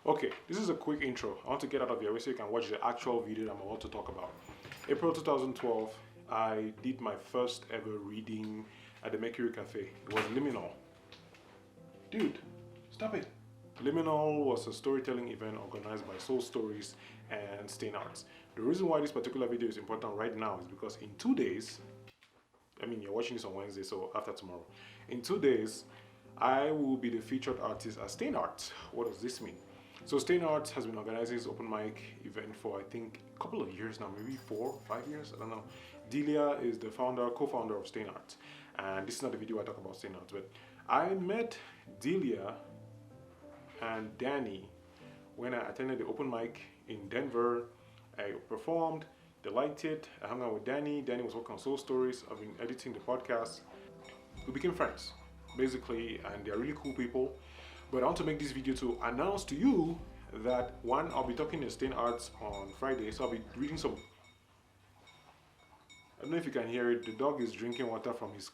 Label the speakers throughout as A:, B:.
A: Okay, this is a quick intro. I want to get out of your way so you can watch the actual video that I'm about to talk about. April 2012, I did my first ever reading at the Mercury Cafe. It was Liminal. Dude, stop it. Liminal was a storytelling event organized by Soul Stories and Stain Arts. The reason why this particular video is important right now is because in 2 days, you're watching this on Wednesday, so after tomorrow. In 2 days, I will be the featured artist at Stain Arts. What does this mean? So Stain Arts has been organizing this open mic event for I think a couple of years now, maybe 4, 5 years, I don't know. Delia is the co-founder of Stain Arts, and this is not the video I talk about Stain Arts, but I met Delia and Danny when I attended the open mic in Denver. I performed, they liked it. I hung out with Danny. Danny was working on Soul Stories. I've been editing the podcast. We became friends, basically, and they're really cool people. But I want to make this video to announce to you that one, I'll be talking in Stain Arts on Friday, so I'll be reading some. I don't know if you can hear it. The dog is drinking water from his.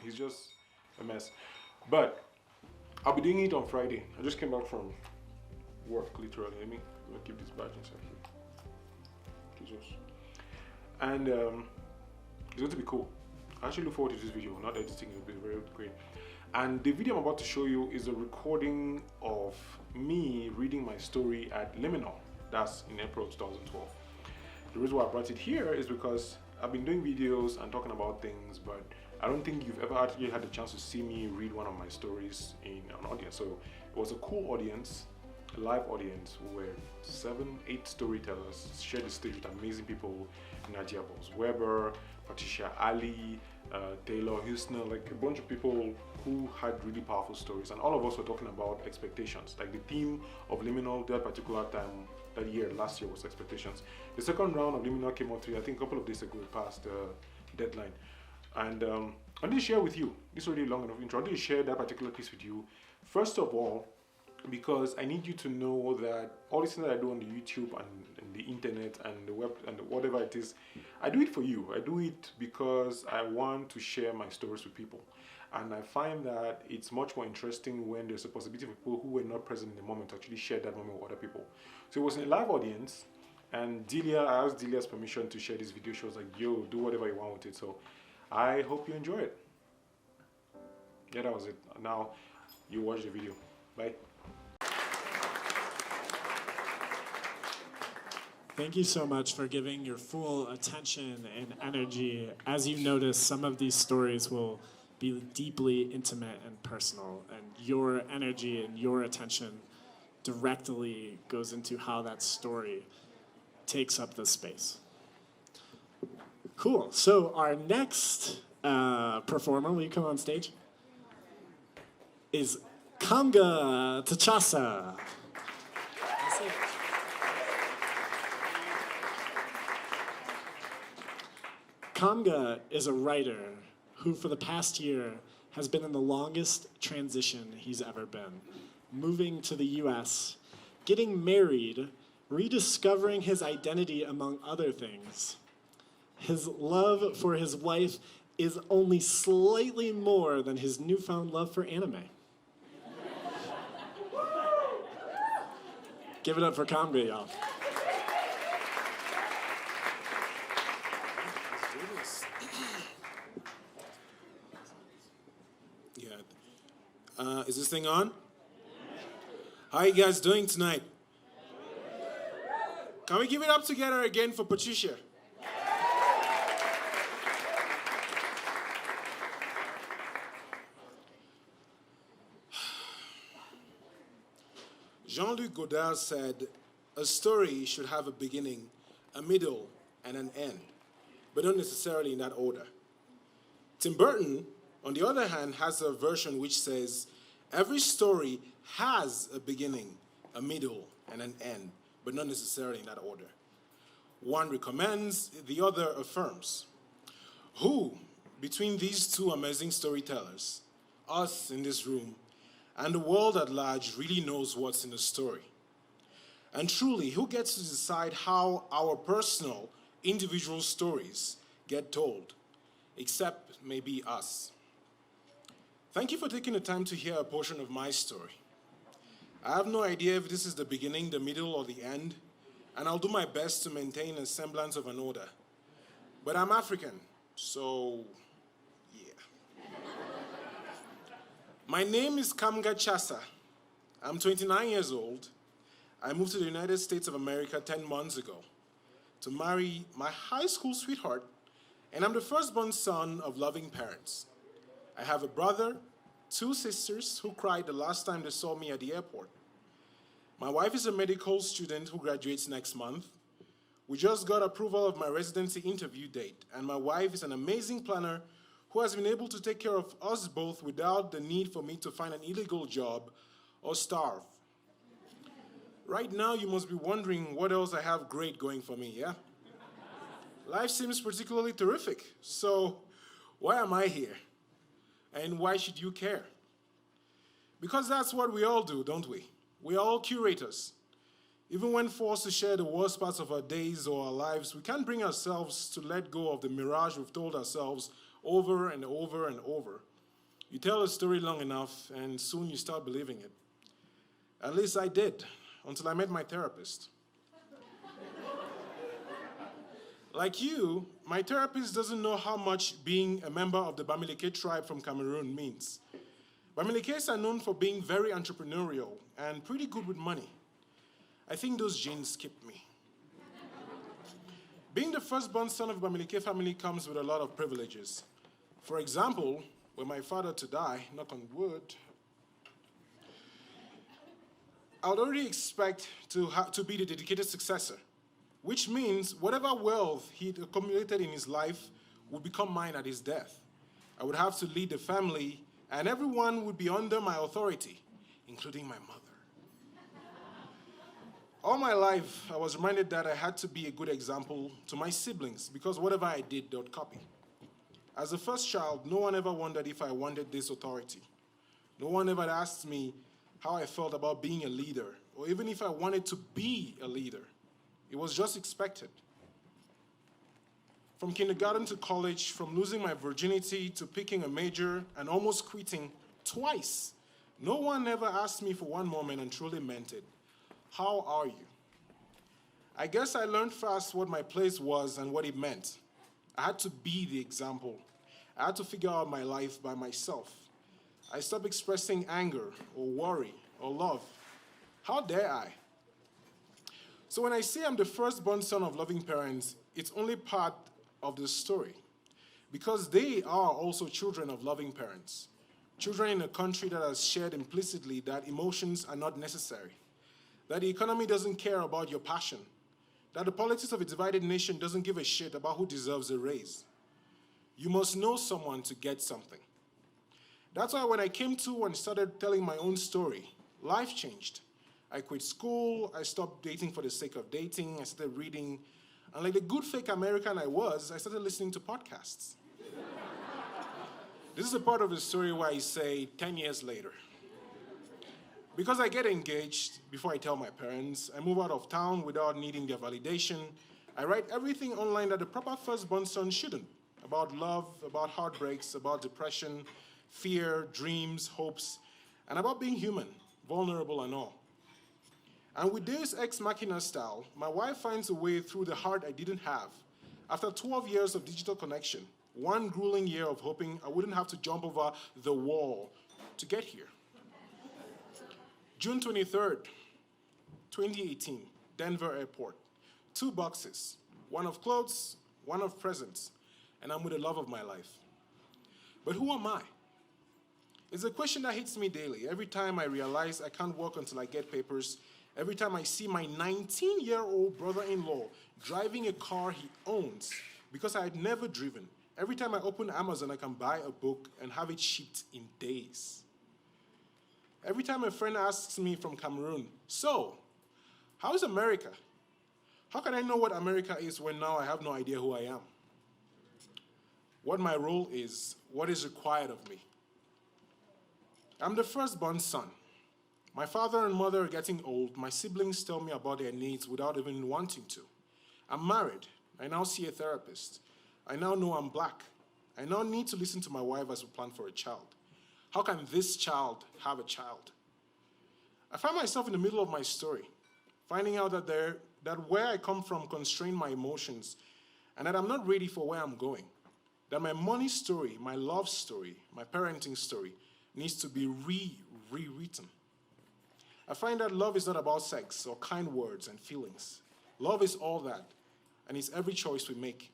A: He's just a mess. But I'll be doing it on Friday. I just came back from work, literally. Let me keep this badge inside here. Jesus. And it's going to be cool. I actually look forward to this video. Not editing, it'll be very great. And the video I'm about to show you is a recording of me reading my story at Liminal. That's in April 2012. The reason why I brought it here is because I've been doing videos and talking about things, but I don't think you've ever actually had the chance to see me read one of my stories in an audience. So it was a cool audience, a live audience. We were 7, 8 storytellers, shared the stage with amazing people, Nadia Weber, Patricia Ali, Taylor Houston, like a bunch of people who had really powerful stories, and all of us were talking about expectations. Like the theme of Liminal that particular time, that year, last year, was expectations. The second round of Liminal came out I think a couple of days ago, past the deadline. And I did share with you, this is already long enough intro, I did share that particular piece with you. First of all, because I need you to know that all these things that I do on the YouTube and the internet and the web and whatever it is, I do it for you. I do it because I want to share my stories with people. And I find that it's much more interesting when there's a possibility for people who were not present in the moment to actually share that moment with other people. So it was in a live audience, and I asked Delia's permission to share this video. She was like, yo, do whatever you want with it. So I hope you enjoy it. Yeah, that was it. Now you watch the video. Bye.
B: Thank you so much for giving your full attention and energy. As you notice, some of these stories will be deeply intimate and personal, and your energy and your attention directly goes into how that story takes up the space. Cool. So our next performer, will you come on stage, is Kamga Tchassa. Kamga is a writer who, for the past year, has been in the longest transition he's ever been. Moving to the US, getting married, rediscovering his identity among other things. His love for his wife is only slightly more than his newfound love for anime. Give it up for Kamga, y'all.
C: Is this thing on? How are you guys doing tonight? Can we give it up together again for Patricia? Jean-Luc Godard said, a story should have a beginning, a middle, and an end, but not necessarily in that order. Tim Burton, on the other hand, has a version which says, every story has a beginning, a middle, and an end, but not necessarily in that order. One recommends, the other affirms. Who, between these two amazing storytellers, us in this room, and the world at large, really knows what's in the story? And truly, who gets to decide how our personal, individual stories get told, except maybe us? Thank you for taking the time to hear a portion of my story. I have no idea if this is the beginning, the middle, or the end, and I'll do my best to maintain a semblance of an order. But I'm African, so yeah. My name is Kamga Tchassa. I'm 29 years old. I moved to the United States of America 10 months ago to marry my high school sweetheart, and I'm the firstborn son of loving parents. I have a brother, 2 sisters who cried the last time they saw me at the airport. My wife is a medical student who graduates next month. We just got approval of my residency interview date, and my wife is an amazing planner who has been able to take care of us both without the need for me to find an illegal job or starve. Right now, you must be wondering what else I have great going for me, yeah? Life seems particularly terrific, so why am I here? And why should you care? Because that's what we all do, don't we? We're all curators. Even when forced to share the worst parts of our days or our lives, we can't bring ourselves to let go of the mirage we've told ourselves over and over and over. You tell a story long enough, and soon you start believing it. At least I did, until I met my therapist. Like you, my therapist doesn't know how much being a member of the Bamileke tribe from Cameroon means. Bamilekes are known for being very entrepreneurial and pretty good with money. I think those genes skipped me. Being the firstborn son of a Bamileke family comes with a lot of privileges. For example, were my father to die, knock on wood, I would already expect to be the dedicated successor, which means whatever wealth he'd accumulated in his life would become mine at his death. I would have to lead the family, and everyone would be under my authority, including my mother. All my life, I was reminded that I had to be a good example to my siblings because whatever I did, they would copy. As the first child, no one ever wondered if I wanted this authority. No one ever asked me how I felt about being a leader, or even if I wanted to be a leader. It was just expected. From kindergarten to college, from losing my virginity to picking a major and almost quitting twice, no one ever asked me for one moment and truly meant it. How are you? I guess I learned fast what my place was and what it meant. I had to be the example. I had to figure out my life by myself. I stopped expressing anger or worry or love. How dare I? So when I say I'm the firstborn son of loving parents, it's only part of the story. Because they are also children of loving parents. Children in a country that has shared implicitly that emotions are not necessary. That the economy doesn't care about your passion. That the politics of a divided nation doesn't give a shit about who deserves a raise. You must know someone to get something. That's why when I came to and started telling my own story, life changed. I quit school, I stopped dating for the sake of dating, I started reading, and like the good fake American I was, I started listening to podcasts. This is a part of the story where I say 10 years later. Because I get engaged before I tell my parents, I move out of town without needing their validation. I write everything online that the proper firstborn son shouldn't. About love, about heartbreaks, about depression, fear, dreams, hopes, and about being human, vulnerable and all. And with this ex machina style, my wife finds a way through the heart I didn't have. After 12 years of digital connection, one grueling year of hoping I wouldn't have to jump over the wall to get here. June 23rd, 2018, Denver Airport. 2 boxes, one of clothes, one of presents, and I'm with the love of my life. But who am I? It's a question that hits me daily. Every time I realize I can't work until I get papers, every time I see my 19-year-old brother-in-law driving a car he owns because I had never driven, every time I open Amazon, I can buy a book and have it shipped in days. Every time a friend asks me from Cameroon, so, how is America? How can I know what America is when now I have no idea who I am? What my role is, what is required of me. I'm the firstborn son. My father and mother are getting old. My siblings tell me about their needs without even wanting to. I'm married. I now see a therapist. I now know I'm black. I now need to listen to my wife as we plan for a child. How can this child have a child? I find myself in the middle of my story, finding out that where I come from constrain my emotions, and that I'm not ready for where I'm going. That my money story, my love story, my parenting story needs to be rewritten. I find that love is not about sex or kind words and feelings. Love is all that, and it's every choice we make.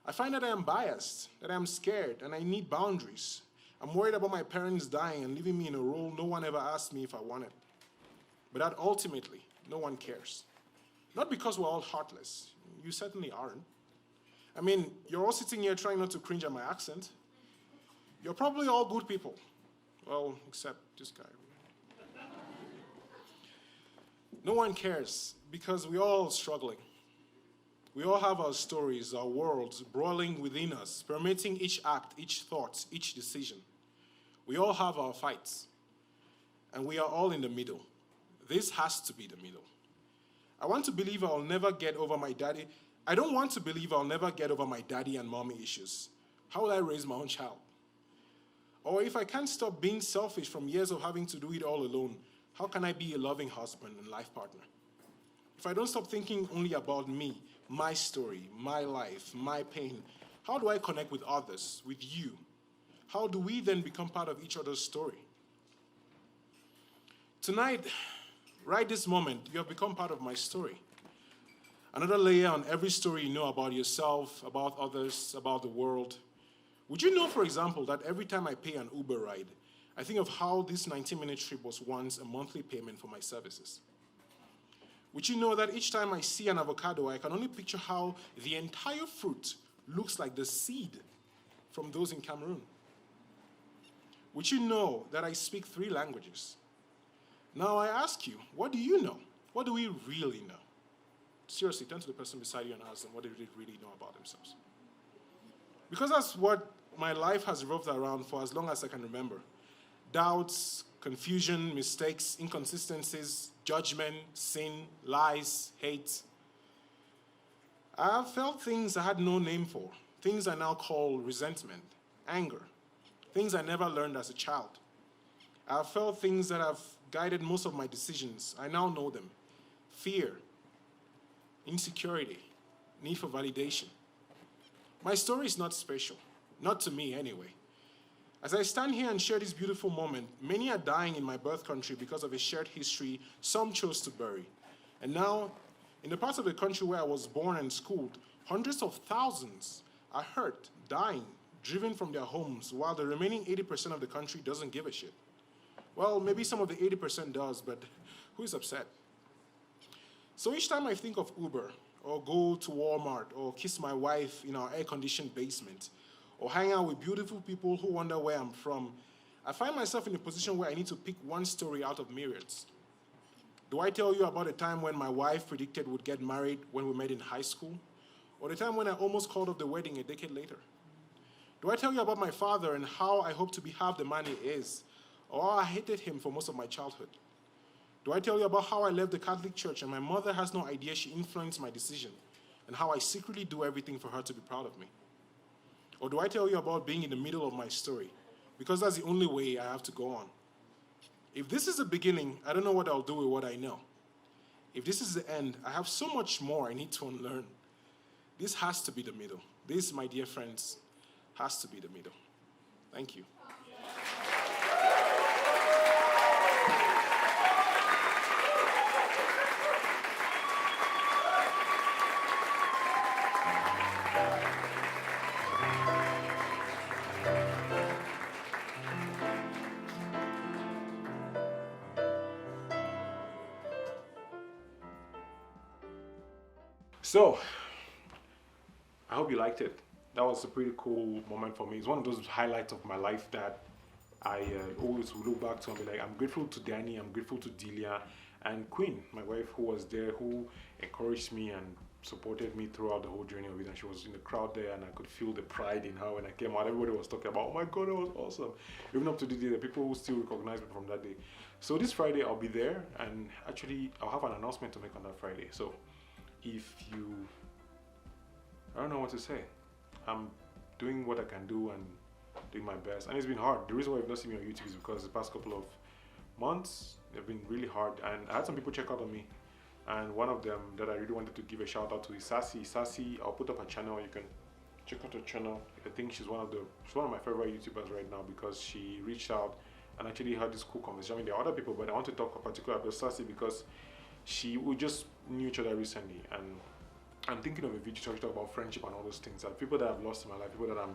C: I find that I am biased, that I am scared, and I need boundaries. I'm worried about my parents dying and leaving me in a role no one ever asked me if I wanted. But that ultimately, no one cares. Not because we're all heartless. You certainly aren't. I mean, you're all sitting here trying not to cringe at my accent. You're probably all good people. Well, except this guy. No one cares because we're all struggling. We all have our stories, our worlds broiling within us, permeating each act, each thought, each decision. We all have our fights, and we are all in the middle. This has to be the middle. I want to believe I'll never get over my daddy. I don't want to believe I'll never get over my daddy and mommy issues. How will I raise my own child? Or if I can't stop being selfish from years of having to do it all alone, how can I be a loving husband and life partner? If I don't stop thinking only about me, my story, my life, my pain, how do I connect with others, with you? How do we then become part of each other's story? Tonight, right this moment, you have become part of my story. Another layer on every story you know about yourself, about others, about the world. Would you know, for example, that every time I pay an Uber ride, I think of how this 90-minute trip was once a monthly payment for my services? Would you know that each time I see an avocado, I can only picture how the entire fruit looks like the seed from those in Cameroon? Would you know that I speak 3 languages? Now I ask you, what do you know? What do we really know? Seriously, turn to the person beside you and ask them what they really know about themselves. Because that's what my life has revolved around for as long as I can remember. Doubts, confusion, mistakes, inconsistencies, judgment, sin, lies, hate. I have felt things I had no name for, things I now call resentment, anger, things I never learned as a child. I have felt things that have guided most of my decisions. I now know them. Fear, insecurity, need for validation. My story is not special, not to me anyway. As I stand here and share this beautiful moment, many are dying in my birth country because of a shared history some chose to bury. And now, in the parts of the country where I was born and schooled, hundreds of thousands are hurt, dying, driven from their homes, while the remaining 80% of the country doesn't give a shit. Well, maybe some of the 80% does, but who is upset? So each time I think of Uber, or go to Walmart, or kiss my wife in our air-conditioned basement, or hang out with beautiful people who wonder where I'm from, I find myself in a position where I need to pick one story out of myriads. Do I tell you about the time when my wife predicted we'd get married when we met in high school? Or the time when I almost called off the wedding a decade later? Do I tell you about my father and how I hope to be half the man he is? Or how I hated him for most of my childhood? Do I tell you about how I left the Catholic Church and my mother has no idea she influenced my decision, and how I secretly do everything for her to be proud of me? Or do I tell you about being in the middle of my story, because that's the only way I have to go on? If this is the beginning, I don't know what I'll do with what I know. If this is the end, I have so much more I need to unlearn. This has to be the middle. This, my dear friends, has to be the middle. Thank you.
A: So, I hope you liked it. That was a pretty cool moment for me. It's one of those highlights of my life that I always will look back to and be like, I'm grateful to Danny, I'm grateful to Delia, and Queen, my wife, who was there, who encouraged me and supported me throughout the whole journey of it. And she was in the crowd there, and I could feel the pride in her when I came out. Everybody was talking about, oh my God, that was awesome. Even up to the day, the people who still recognize me from that day. So this Friday, I'll be there, and actually, I'll have an announcement to make on that Friday. So if you, I don't know what to say. I'm doing what I can do and doing my best. And it's been hard. The reason why you've not seen me on YouTube is because the past couple of months, They've been really hard, and I had some people check out on me. And one of them that I really wanted to give a shout out to is Sassy. Sassy, I'll put up her channel. You can check out her channel. I think she's one of my favorite YouTubers right now because she reached out and actually had this cool conversation. I mean, there are other people, but I want to talk particularly about Sassy because we just knew each other recently, and I'm thinking of a video to talk about friendship and all those things. That people that I've lost in my life, people that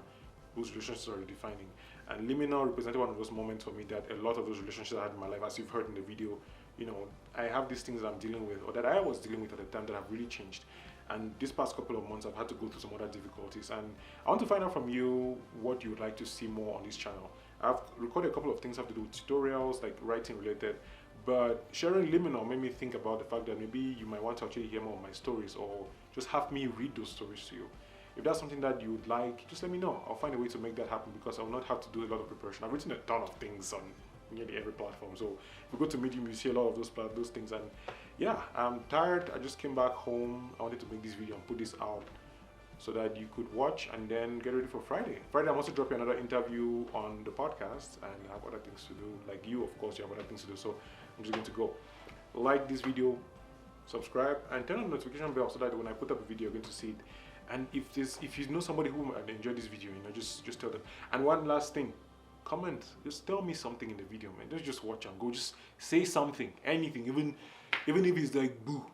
A: whose relationships are redefining. And Liminal represented one of those moments for me that a lot of those relationships I had in my life, as you've heard in the video, you know, I have these things that I'm dealing with, or that I was dealing with at the time, that have really changed. And this past couple of months, I've had to go through some other difficulties. And I want to find out from you what you would like to see more on this channel. I've recorded a couple of things that have to do with tutorials, like writing related, but sharing Liminal made me think about the fact that maybe you might want to actually hear more of my stories, or just have me read those stories to you. If that's something that you would like, just let me know. I'll find a way to make that happen because I will not have to do a lot of preparation. I've written a ton of things on nearly every platform. So if you go to Medium, you see a lot of those things. And yeah, I'm tired. I just came back home. I wanted to make this video and put this out so that you could watch and then get ready for Friday. Friday, I'm also dropping another interview on the podcast, and I have other things to do. Like you, of course, you have other things to do. So I'm just going to go. Like this video, subscribe, and turn on the notification bell so that when I put up a video, you're going to see it. And if you know somebody who might enjoy this video, you know, just tell them. And one last thing, comment. Just tell me something in the video, man. Don't just watch and go. Just say something, anything, even if it's like boo.